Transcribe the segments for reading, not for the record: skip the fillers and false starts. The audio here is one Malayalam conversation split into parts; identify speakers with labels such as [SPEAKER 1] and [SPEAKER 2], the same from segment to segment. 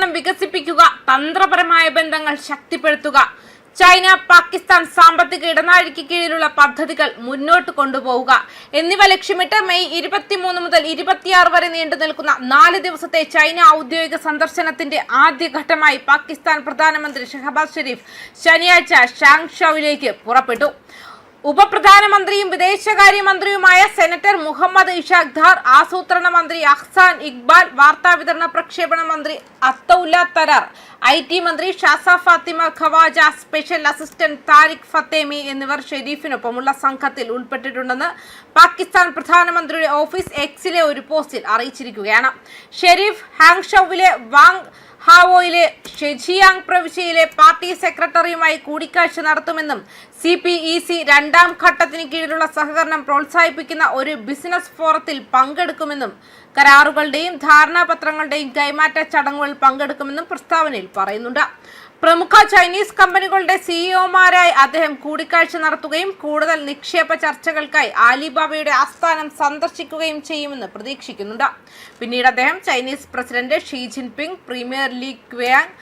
[SPEAKER 1] സഹകരണം വികസിപ്പിക്കുക, തന്ത്രപരമായ ബന്ധങ്ങൾ ശക്തിപ്പെടുത്തുക, ചൈന പാകിസ്ഥാൻ സാമ്പത്തിക ഇടനാഴിക്ക് കീഴിലുള്ള പദ്ധതികൾ മുന്നോട്ട് കൊണ്ടുപോവുക എന്നിവ ലക്ഷ്യമിട്ട് മെയ് 23 മുതൽ 26 വരെ നീണ്ടു നിൽക്കുന്ന 4 ദിവസത്തെ ചൈന ഔദ്യോഗിക സന്ദർശനത്തിന്റെ ആദ്യഘട്ടമായി പാകിസ്ഥാൻ പ്രധാനമന്ത്രി ഷഹബാസ് ഷെരീഫ് ശനിയാഴ്ച ഷാങ്ഷൌവിലേക്ക് പുറപ്പെട്ടു. ഉപപ്രധാനമന്ത്രിയും വിദേശകാര്യമന്ത്രിയുമായ സെനറ്റർ മുഹമ്മദ് ഇഷാഖ് ധാർ, ആസൂത്രണ മന്ത്രി അഹ്സാൻ ഇക്ബാൽ, വാർത്താവിതരണ പ്രക്ഷേപണ മന്ത്രി അത്തൌല്ല തരാർ, IT മന്ത്രി ഷാസ ഫാത്തിമ ഖവാജ, സ്പെഷ്യൽ അസിസ്റ്റന്റ് താരിഖ് ഫത്തേമി എന്നിവർ ഷെരീഫിനൊപ്പമുള്ള സംഘത്തിൽ ഉൾപ്പെട്ടിട്ടുണ്ടെന്ന് പാകിസ്ഥാൻ പ്രധാനമന്ത്രിയുടെ ഓഫീസ് എക്സിലെ ഒരു പോസ്റ്റിൽ അറിയിച്ചിരിക്കുകയാണ്. ഷെരീഫ് ഹാങ്ഷൌവിലെ വാങ് ഹാവോയിലെ ഷെജിയാങ് പ്രവിശ്യയിലെ പാർട്ടി സെക്രട്ടറിയുമായി കൂടിക്കാഴ്ച നടത്തുമെന്നും CPEC രണ്ടാം ഘട്ടത്തിന് കീഴിലുള്ള സഹകരണം പ്രോത്സാഹിപ്പിക്കുന്ന ഒരു ബിസിനസ് ഫോറത്തിൽ പങ്കെടുക്കുമെന്നും കരാറുകളുടെയും ധാരണാപത്രങ്ങളുടെയും കൈമാറ്റ ചടങ്ങുകളിൽ പങ്കെടുക്കുമെന്നും പ്രസ്താവനയിൽ പറയുന്നുണ്ട്. പ്രമുഖ ചൈനീസ് കമ്പനികളുടെ CEOമാരായി അദ്ദേഹം കൂടിക്കാഴ്ച നടത്തുകയും കൂടുതൽ നിക്ഷേപ ചർച്ചകൾക്കായി ആലിബാബയുടെ ആസ്ഥാനം സന്ദർശിക്കുകയും ചെയ്യുമെന്ന് പ്രതീക്ഷിക്കുന്നുണ്ട്. പിന്നീട് അദ്ദേഹം Chinese president Xi Jinping, premier Li Qiang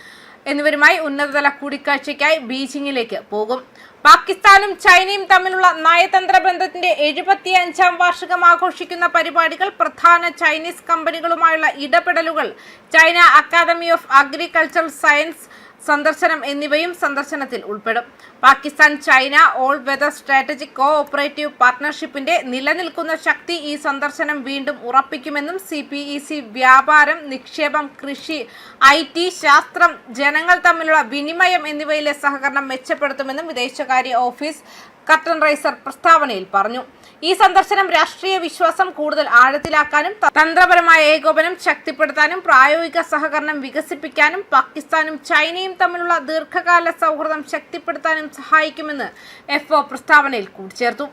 [SPEAKER 1] എന്നിവരുമായി ഉന്നതതല കൂടിക്കാഴ്ചയ്ക്കായി ബീജിംഗിലേക്ക് പോകും. പാകിസ്ഥാനും ചൈനയും തമ്മിലുള്ള നയതന്ത്ര ബന്ധത്തിന്റെ 75ാം വാർഷികം ആഘോഷിക്കുന്ന പരിപാടികൾ, പ്രധാന ചൈനീസ് കമ്പനികളുമായുള്ള ഇടപെടലുകൾ, China academy of agricultural science സന്ദർശനം എന്നിവയും സന്ദർശനത്തിൽ ഉൾപ്പെടും. Pakistan China all weather strategic cooperative പാർട്ണർഷിപ്പിന്റെ നിലനിൽക്കുന്ന ശക്തി ഈ സന്ദർശനം വീണ്ടും ഉറപ്പിക്കുമെന്നും CPEC വ്യാപാരം, നിക്ഷേപം, കൃഷി, IT, ശാസ്ത്രം, ജനങ്ങൾ തമ്മിലുള്ള വിനിമയം എന്നിവയിലെ സഹകരണം മെച്ചപ്പെടുത്തുമെന്നും വിദേശകാര്യ ഓഫീസ് കർട്ടൻ റൈസർ പ്രസ്താവനയിൽ പറഞ്ഞു. ഈ സന്ദർശനം രാഷ്ട്രീയ വിശ്വാസം കൂടുതൽ ആഴത്തിലാക്കാനും തന്ത്രപരമായ ഏകോപനം ശക്തിപ്പെടുത്താനും പ്രായോഗിക സഹകരണം വികസിപ്പിക്കാനും പാകിസ്ഥാനും ചൈനയും തമ്മിലുള്ള ദീർഘകാല സൗഹൃദം ശക്തിപ്പെടുത്താനും സഹായിക്കുമെന്ന് FO പ്രസ്താവനയിൽ കൂട്ടിച്ചേർത്തു.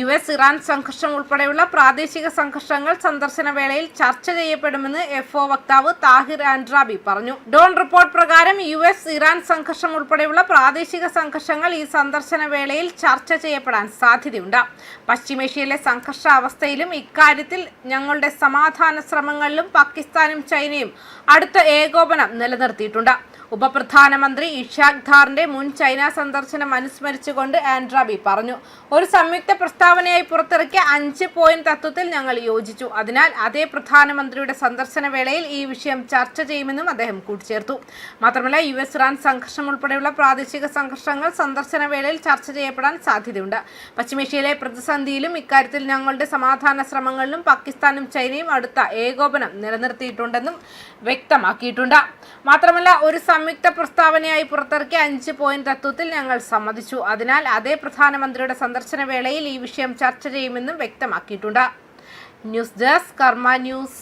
[SPEAKER 1] US ഇറാൻ സംഘർഷം ഉൾപ്പെടെയുള്ള പ്രാദേശിക സംഘർഷങ്ങൾ സന്ദർശന വേളയിൽ ചർച്ച ചെയ്യപ്പെടുമെന്ന് FO വക്താവ് താഹിർ ആൻഡ്രാബി പറഞ്ഞു. ഡോൺ റിപ്പോർട്ട് പ്രകാരം US ഇറാൻ സംഘർഷം ഉൾപ്പെടെയുള്ള പ്രാദേശിക സംഘർഷങ്ങൾ ഈ സന്ദർശന വേളയിൽ ചർച്ച ചെയ്യപ്പെടാൻ സാധ്യതയുണ്ട്. പശ്ചിമേഷ്യയിലെ സംഘർഷാവസ്ഥയിലും ഇക്കാര്യത്തിൽ ഞങ്ങളുടെ സമാധാന ശ്രമങ്ങളിലും പാകിസ്ഥാനും ചൈനയും അടുത്ത ഏകോപനം നിലനിർത്തിയിട്ടുണ്ട്. ഉപപ്രധാനമന്ത്രി ഇഷാഖ് ധാറിന്റെ മുൻ ചൈന സന്ദർശനം അനുസ്മരിച്ചുകൊണ്ട് ആൻഡ്രാബി പറഞ്ഞു. ഒരു സംയുക്ത പ്രസ്താവനയായി പുറത്തിറക്കിയ 5 പോയിന്റ് തത്വത്തിൽ ഞങ്ങൾ യോജിച്ചു. അതിനാൽ അതേ പ്രധാനമന്ത്രിയുടെ സന്ദർശന വേളയിൽ ഈ വിഷയം ചർച്ച ചെയ്യുമെന്നും അദ്ദേഹം കൂട്ടിച്ചേർത്തു. മാത്രമല്ല US ഇറാൻ സംഘർഷം ഉൾപ്പെടെയുള്ള പ്രാദേശിക സംഘർഷങ്ങൾ സന്ദർശന വേളയിൽ ചർച്ച ചെയ്യപ്പെടാൻ സാധ്യതയുണ്ട്. പശ്ചിമേഷ്യയിലെ പ്രതിസന്ധിയിലും ഇക്കാര്യത്തിൽ ഞങ്ങളുടെ സമാധാന ശ്രമങ്ങളിലും പാകിസ്ഥാനും ചൈനയും അടുത്ത ഏകോപനം നിലനിർത്തിയിട്ടുണ്ടെന്നും വ്യക്തമാക്കിയിട്ടുണ്ട്. മാത്രമല്ല ഒരു സംയുക്ത പ്രസ്താവനയായി പുറത്തിറക്കിയ 5 പോയിന്റ് തത്വത്തിൽ ഞങ്ങൾ സമ്മതിച്ചു. അതിനാൽ അതേ പ്രധാനമന്ത്രിയുടെ സന്ദർശന വേളയിൽ ഈ വിഷയം ചർച്ച ചെയ്യുമെന്നും വ്യക്തമാക്കിയിട്ടുണ്ട്. ന്യൂസ് ഡെസ്ക് കർമ്മ ന്യൂസ്.